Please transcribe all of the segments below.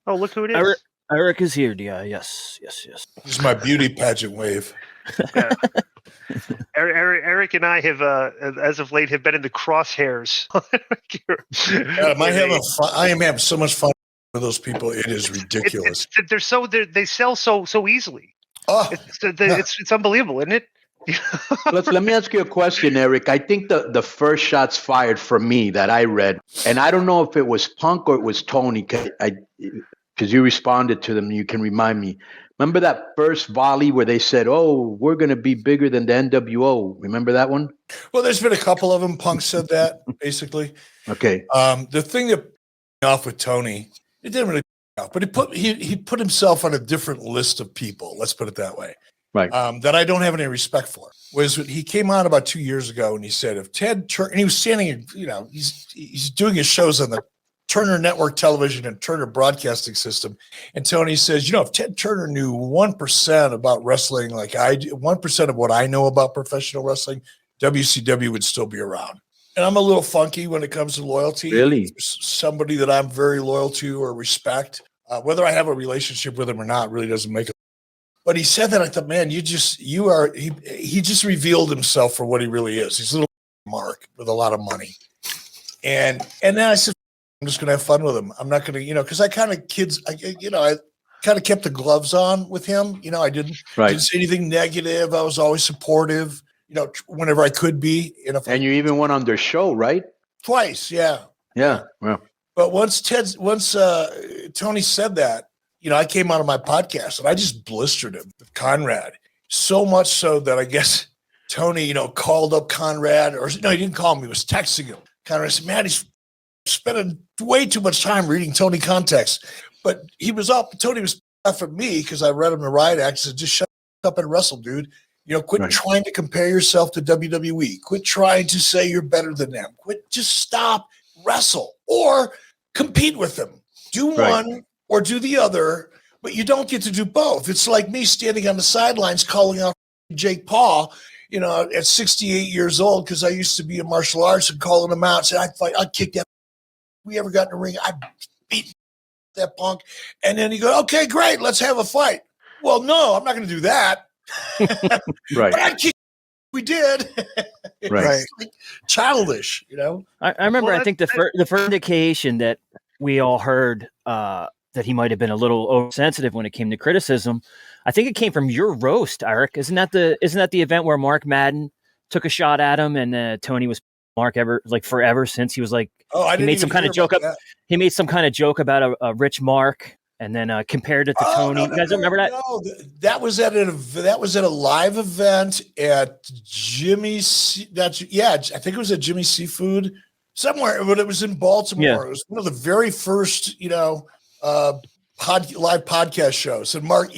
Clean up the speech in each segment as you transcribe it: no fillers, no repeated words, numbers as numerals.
Oh, look who it is. Eric is here. Yeah, yes. This is my beauty pageant wave. Yeah. Eric and I have, as of late, have been in the crosshairs. I am having so much fun with those people. It is ridiculous. They sell so easily. Oh, it's unbelievable, isn't it? Let me ask you a question, Eric. I think the first shots fired from me that I read, and I don't know if it was Punk or it was Tony, because you responded to them. You can remind me. Remember that first volley where they said, "Oh, we're going to be bigger than the NWO." Remember that one? Well, there's been a couple of them. Punk said that basically. Okay. The thing that off with Tony, it didn't really off, but he put himself on a different list of people. Let's put it that way. Right. That I don't have any respect for. Was he came on about 2 years ago and he said if Ted Turner, and he was standing, he's doing his shows on the Turner Network Television and Turner Broadcasting System, and Tony says, if Ted Turner knew 1% about wrestling, like I do, 1% of what I know about professional wrestling, WCW would still be around. And I'm a little funky when it comes to loyalty. Really, somebody that I'm very loyal to or respect, whether I have a relationship with him or not, really doesn't make a. But he said that I thought, man, he just revealed himself for what he really is. He's a little Mark with a lot of money. And then I said, I'm just going to have fun with him. I'm not going to, because I kind of kept the gloves on with him. I didn't say anything negative. I was always supportive, whenever I could be. And you even went on their show, right? Twice. Yeah. Yeah. Well, but once Tony said that, I came out of my podcast and I just blistered him with Conrad. So much so that I guess Tony, called up Conrad, or no, he didn't call him. He was texting him. Conrad said, man, he's spending way too much time reading Tony context. But Tony was up at me because I read him the riot act. He said, just shut up and wrestle, dude. Quit trying to compare yourself to WWE. Quit trying to say you're better than them. Just stop, wrestle, or compete with them. Do one or do the other, but you don't get to do both. It's like me standing on the sidelines calling out Jake Paul, at 68 years old, because I used to be in martial arts, and calling him out and saying, I'd fight, I'd kick that. We ever got in the ring, I beat that Punk. And then he goes, okay, great, let's have a fight. Well, no, I'm not going to do that. Right. But I'd kick. We did. Right. Like childish, I remember, I think the first indication that we all heard that he might have been a little oversensitive when it came to criticism, I think it came from your roast, Eric. Isn't that the event where Mark Madden took a shot at him and Tony was Mark forever since? He was like, he made some kind of joke He made some kind of joke about a rich Mark and then compared it to Tony. You guys remember that? No, that was at a live event at Jimmy's. I think it was at Jimmy's Seafood somewhere, but it was in Baltimore. Yeah. It was one of the very first, live podcast shows. And Mark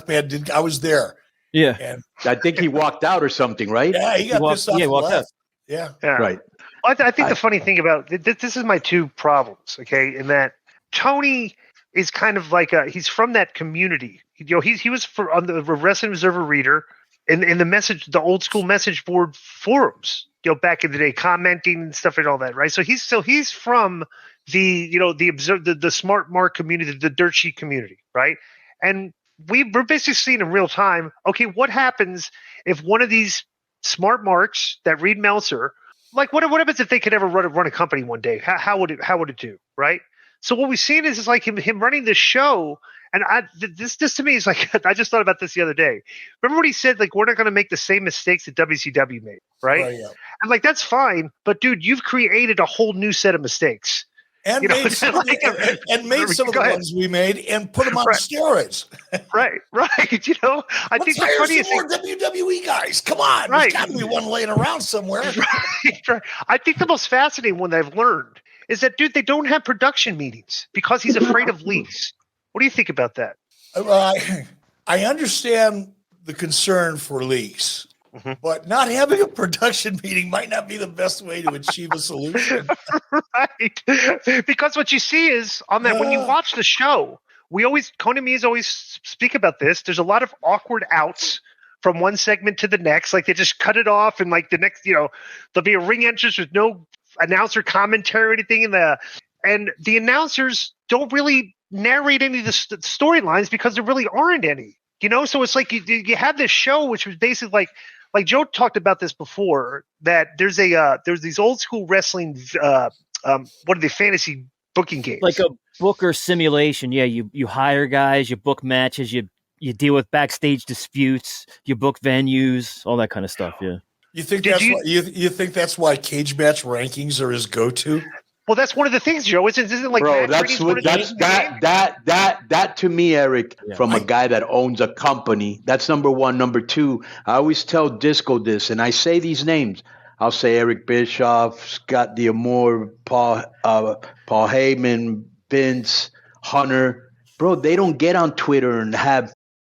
Madden I was there. Yeah. And I think he walked out or something, right? Yeah, he walked out. Yeah. Right. Well, I think the funny thing about this is my two problems, okay, in that Tony is kind of like he's from that community. He was on the Wrestling Observer Reader in the old school message board forums, back in the day, commenting and stuff and all that, right? So he's from the smart mark community, the dirt sheet community, right? And we're basically seeing in real time, okay, what happens if one of these smart marks that read Meltzer, like what happens if they could ever run a company one day? How would it do, right? So what we've seen is like him running this show, and this to me is like I just thought about this the other day. Remember what he said? Like, we're not going to make the same mistakes that WCW made, right? Yeah. And like that's fine, but dude, you've created a whole new set of mistakes. And made some of the ones we made and put them on steroids. Right. I think the funniest more WWE guys. Come on, there's got to be one laying around somewhere. Right. I think the most fascinating one that I've learned is that, dude, they don't have production meetings because he's afraid of leaks. What do you think about that? I understand the concern for leaks. Mm-hmm. But not having a production meeting might not be the best way to achieve a solution. Right. Because what you see is on that, when you watch the show, Conan and me always speak about this. There's a lot of awkward outs from one segment to the next. Like they just cut it off and like the next, there'll be a ring entrance with no announcer commentary or anything and the announcers don't really narrate any of the storylines because there really aren't any. So it's like you have this show which was basically like Joe talked about this before, that there's these old school wrestling what are they, fantasy booking games, like a booker simulation. Yeah, you hire guys, you book matches, you deal with backstage disputes, you book venues, all that kind of stuff. Yeah. You think you think that's why cage match rankings are his go-to? Well, that's one of the things, Joe. Isn't like, bro? That's that to me, Eric, from a guy that owns a company. That's number one. Number two, I always tell Disco this, and I say these names. I'll say Eric Bischoff, Scott D'Amore, Paul Heyman, Vince, Hunter. Bro, they don't get on Twitter and have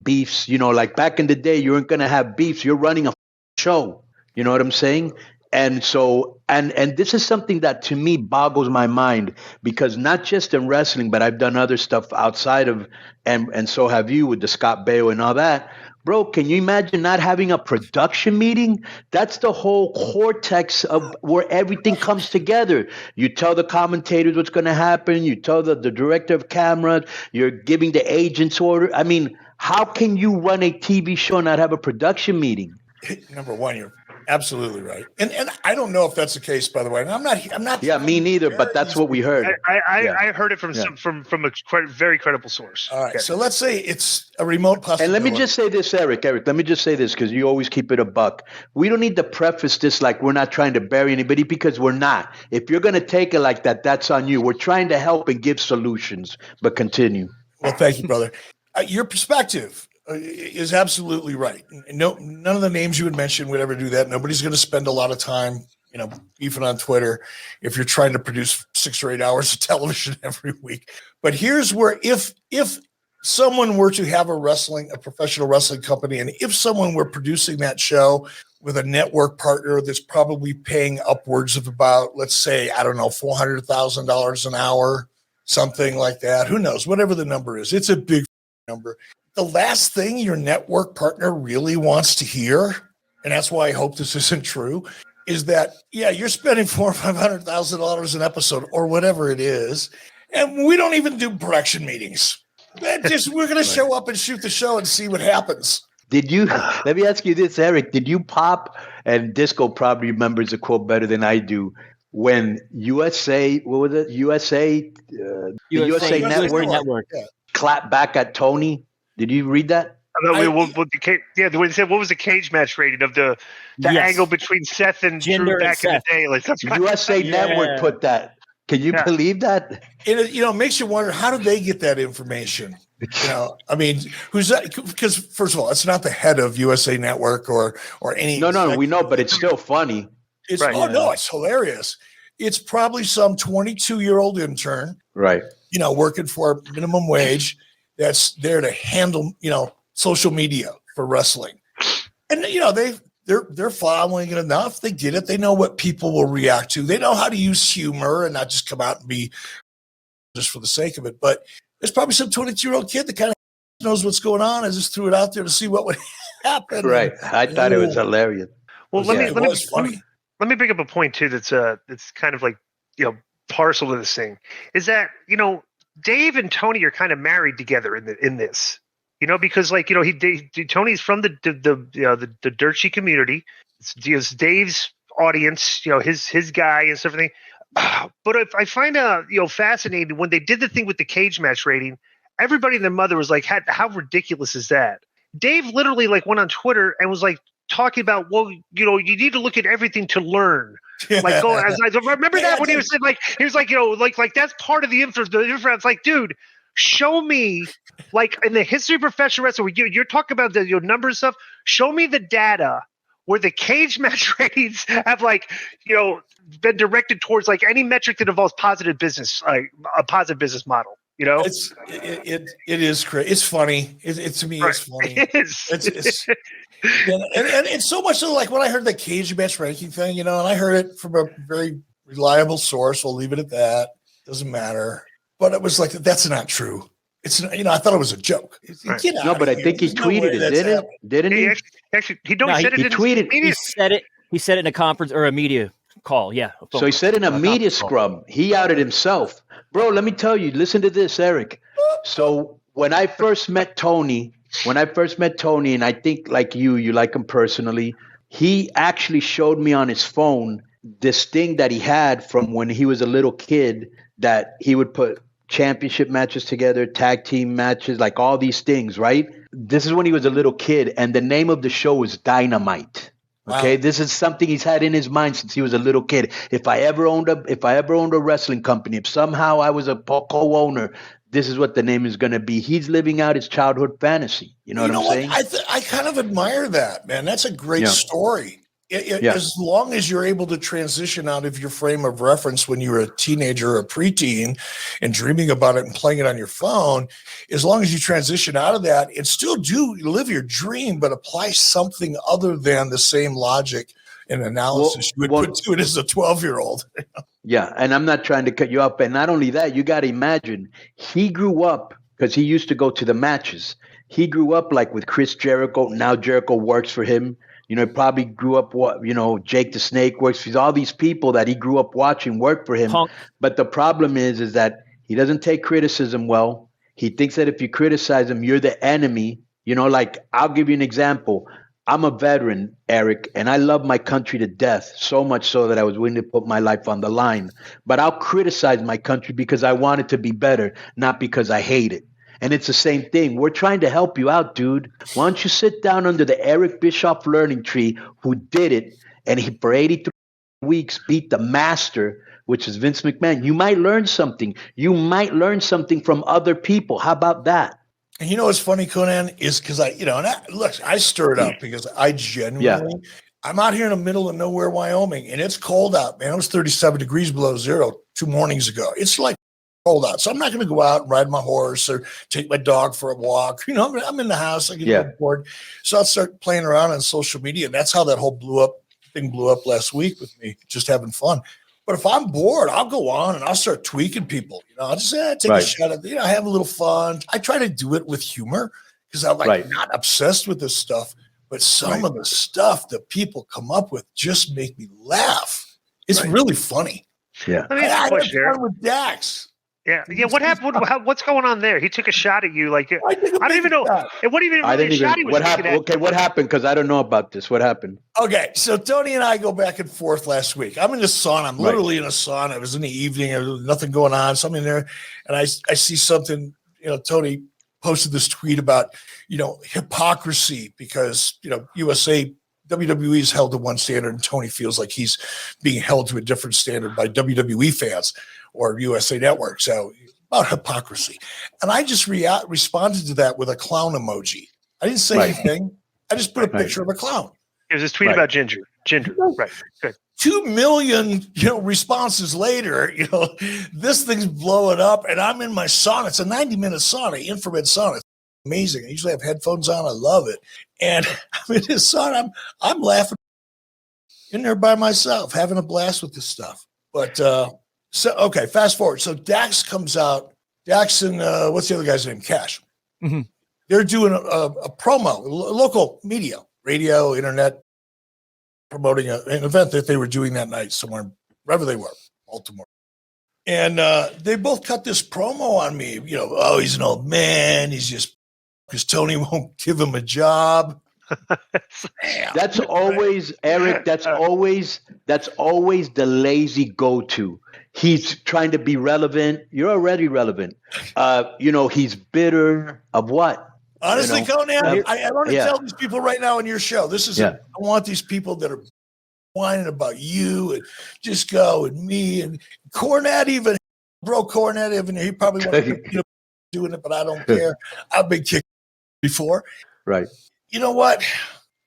beefs. Like back in the day, you weren't gonna have beefs. You're running a show. You know what I'm saying? And so, and this is something that to me boggles my mind, because not just in wrestling, but I've done other stuff outside of, and so have you with the Scott Baio and all that. Bro, can you imagine not having a production meeting? That's the whole cortex of where everything comes together. You tell the commentators what's going to happen. You tell the director of camera. You're giving the agents order. I mean, how can you run a TV show and not have a production meeting? Number one, you're absolutely right, and I don't know if that's the case, by the way. And I'm not. Yeah, me neither. But that's what we heard. I heard it from from a very credible source. All right, so let's say it's a remote possibility. And let me just say this, Eric. Let me just say this, because you always keep it a buck. We don't need to preface this like we're not trying to bury anybody, because we're not. If you're going to take it like that, that's on you. We're trying to help and give solutions. But continue. Well, thank you, brother. Your perspective is absolutely right. No, none of the names you would mention would ever do that. Nobody's going to spend a lot of time, beefing on Twitter if you're trying to produce 6 or 8 hours of television every week. But here's where, if someone were to have a professional wrestling company, and if someone were producing that show with a network partner that's probably paying upwards of about, let's say, I don't know, $400,000 an hour, something like that. Who knows? Whatever the number is, it's a big number. The last thing your network partner really wants to hear, and that's why I hope this isn't true, is that, you're spending $400,000 or $500,000 an episode or whatever it is, and we don't even do production meetings. We're going to show up and shoot the show and see what happens. Did you? Let me ask you this, Eric. Did you pop? And Disco probably remembers the quote better than I do. When USA, what was it? USA Network clapped back at Tony. Did you read that? The way they said, what was the cage match rating of the angle between Seth and Drew back in the day? Like, that's USA Network put that. Can you believe that? It makes you wonder, how did they get that information? I mean, who's that? Because first of all, it's not the head of USA Network or any. No, we know, but it's still funny. It's it's hilarious. It's probably some 22-year-old intern, right? Working for minimum wage, that's there to handle, social media for wrestling. And, they're following it enough. They get it. They know what people will react to. They know how to use humor and not just come out and be just for the sake of it. But there's probably some 22-year-old kid that kind of knows what's going on and just threw it out there to see what would happen. Right. I thought it was hilarious. Well, let me bring up a point too. That's kind of like, parcel to this thing is that, Dave and Tony are kind of married together in this, because Tony's from the dirt sheet community. It's Dave's audience, his guy and everything. But I find fascinating when they did the thing with the cage match rating, everybody and their mother was like, how ridiculous is that? Dave literally went on Twitter and was talking about, well, you need to look at everything to learn. Remember that when he was saying that's part of the difference. Like, dude, show me in the history of professional wrestling, you're talking about the numbers stuff. Show me the data where the cage match ratings have been directed towards any metric that involves positive business, a positive business model. It is crazy. It's funny. To me, it's funny. It is. It's and it's so much so when I heard the cage match ranking thing, and I heard it from a very reliable source. We'll leave it at that. Doesn't matter. But it was that's not true. It's I thought it was a joke. Right. No, but I think he tweeted it, didn't he? Actually, he tweeted. He said it in a conference or a media call. Yeah. So he said in a media scrum, he outed himself. Bro, let me tell you, listen to this, Eric. So when I first met Tony, and I think like you like him personally, he actually showed me on his phone this thing that he had from when he was a little kid that he would put championship matches together, tag team matches, like all these things, right? This is when he was a little kid, and the name of the show was Dynamite. Okay, wow. This is something he's had in his mind since he was a little kid. If I ever owned a wrestling company, if somehow I was a co-owner, this is what the name is going to be. He's living out his childhood fantasy. You know what I'm saying? I kind of admire that, man. That's a great story. As long as you're able to transition out of your frame of reference when you were a teenager or a preteen and dreaming about it and playing it on your phone, as long as you transition out of that and still do live your dream, but apply something other than the same logic and analysis you would put to it as a 12-year-old. Yeah, and I'm not trying to cut you up. And not only that, you got to imagine he grew up because he used to go to the matches. He grew up like with Chris Jericho. Now Jericho works for him. You know, he probably grew up, Jake the Snake works for all these people that he grew up watching work for him. Punk. But the problem is that he doesn't take criticism well. He thinks that if you criticize him, you're the enemy. You know, like I'll give you an example. I'm a veteran, Eric, and I love my country to death, so much so that I was willing to put my life on the line. But I'll criticize my country because I want it to be better, not because I hate it. And it's the same thing. We're trying to help you out, dude. Why don't you sit down under the Eric Bischoff learning tree who did it, and he for 83 weeks beat the master, which is Vince McMahon. You might learn something. You might learn something from other people. How about that? And you know what's funny, Conan, is because I stir it up because I genuinely, I'm out here in the middle of nowhere, Wyoming, and it's cold out, man. It was 37 degrees below zero 2 mornings ago. It's like cold out. So I'm not going to go out and ride my horse or take my dog for a walk. You know, I'm in the house. I get bored. So I'll start playing around on social media. And that's how that whole thing blew up last week with me, just having fun. But if I'm bored, I'll go on and I'll start tweaking people. You know, I'll just take a shot at it. Have a little fun. I try to do it with humor because I'm not obsessed with this stuff. But some of the stuff that people come up with just make me laugh. It's really funny. Yeah. I had fun with Dax. Yeah. What happened? What's going on there? He took a shot at you. Like I don't even know. It wasn't even really a shot he was taking at. Okay, what happened? Because I don't know about this. What happened? Okay, so Tony and I go back and forth last week. I'm in the sauna. I'm literally in a sauna. It was in the evening. There was nothing going on. So I'm in there, and I see something. You know, Tony posted this tweet about hypocrisy because WWE is held to one standard, and Tony feels like he's being held to a different standard by WWE fans or USA Network. So about hypocrisy. And I just responded to that with a clown emoji. I didn't say anything. I just put a picture of a clown. It was this tweet about Ginger. Right. Good. 2 million, responses later, this thing's blowing up and I'm in my sauna. It's a 90-minute sauna, infrared sauna. It's amazing. I usually have headphones on. I love it. And I'm in this sauna. I'm laughing in there by myself, having a blast with this stuff. But, fast forward. So Dax comes out. Dax and what's the other guy's name? Cash. Mm-hmm. They're doing a promo, local media, radio, internet, promoting an event that they were doing that night somewhere, wherever they were, Baltimore. And they both cut this promo on me. He's an old man. He's just because Tony won't give him a job. That's always, Eric, that's always the lazy go-to. He's trying to be relevant. You're already relevant. He's bitter of what? Honestly, Conan, I want to tell these people right now on your show, this is I want these people that are whining about you and just go and me and Cornette even, he probably wanted to doing it, but I don't care. I've been kicked before. Right. You know what?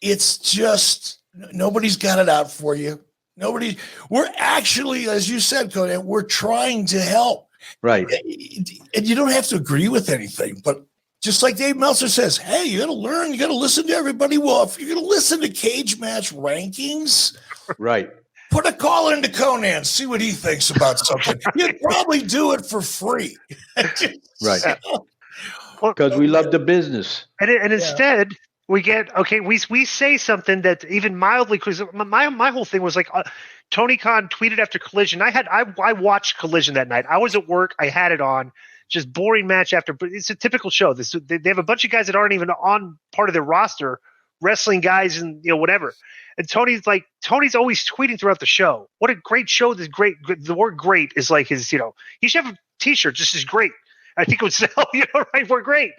It's just nobody's got it out for you. We're actually, as you said, Conan, we're trying to help. Right. And you don't have to agree with anything, but just like Dave Meltzer says, hey, you got to learn, you got to listen to everybody. Well, if you're going to listen to Cage Match rankings, right. Put a call into Conan, see what he thinks about something. You'd probably do it for free. Right. Because we love the business. And instead, we say something that even mildly, because my whole thing was like Tony Khan tweeted after Collision. I watched Collision that night. I was at work. I had it on. Just boring match after. But it's a typical show. They have a bunch of guys that aren't even on part of their roster, wrestling guys and whatever. And Tony's always tweeting throughout the show. What a great show! The word "great" is like his. He should have a T-shirt. Just as great. I think it would sell. Right? We're great.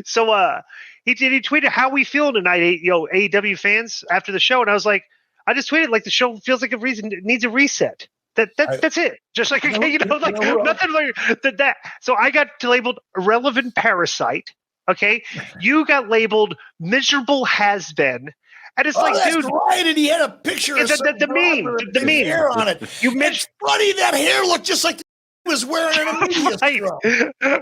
So he tweeted how we feel tonight, AEW fans after the show, and I was like, I just tweeted like the show feels like it needs a reset. That's it. Just like nothing like that. So I got labeled irrelevant parasite. Okay, you got labeled miserable has been. And it's like, that's dude, right. And he had a picture of the meme hair on it. It's funny that hair looked just like he was wearing an immediate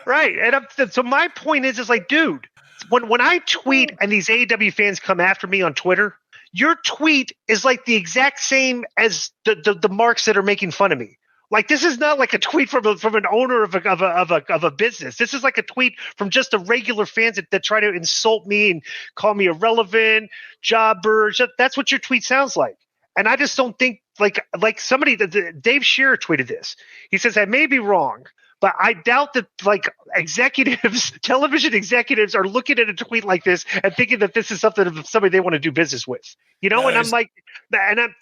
right. And so my point is like, dude, when I tweet and these AEW fans come after me on Twitter, your tweet is like the exact same as the marks that are making fun of me. Like, this is not like a tweet from an owner of a business. This is like a tweet from just the regular fans that try to insult me and call me irrelevant, jobber. That's what your tweet sounds like. And I just don't think like somebody Dave Shearer tweeted this. He says, I may be wrong, but I doubt that like television executives are looking at a tweet like this and thinking that this is somebody they want to do business with, And I'm like, and I'm,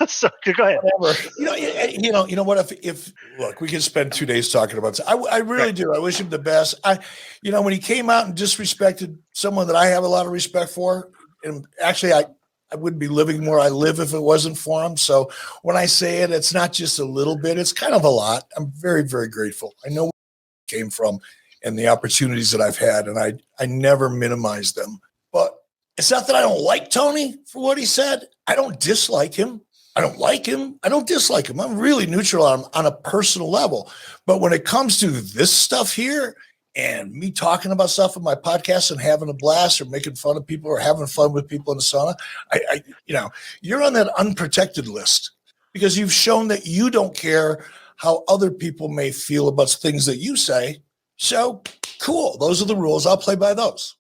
so go ahead. You know what? If look, we could spend 2 days talking about this. I really do. I wish him the best. When he came out and disrespected someone that I have a lot of respect for, and actually I wouldn't be living where I live if it wasn't for him. So when I say it, it's not just a little bit, it's kind of a lot. I'm very, very grateful. I know where it came from and the opportunities that I've had, and I never minimize them. But it's not that I don't like Tony for what he said. I don't dislike him. I don't like him. I don't dislike him. I'm really neutral on a personal level. But when it comes to this stuff here, and me talking about stuff on my podcast and having a blast or making fun of people or having fun with people in the sauna, you're on that unprotected list because you've shown that you don't care how other people may feel about things that you say. So cool. Those are the rules. I'll play by those.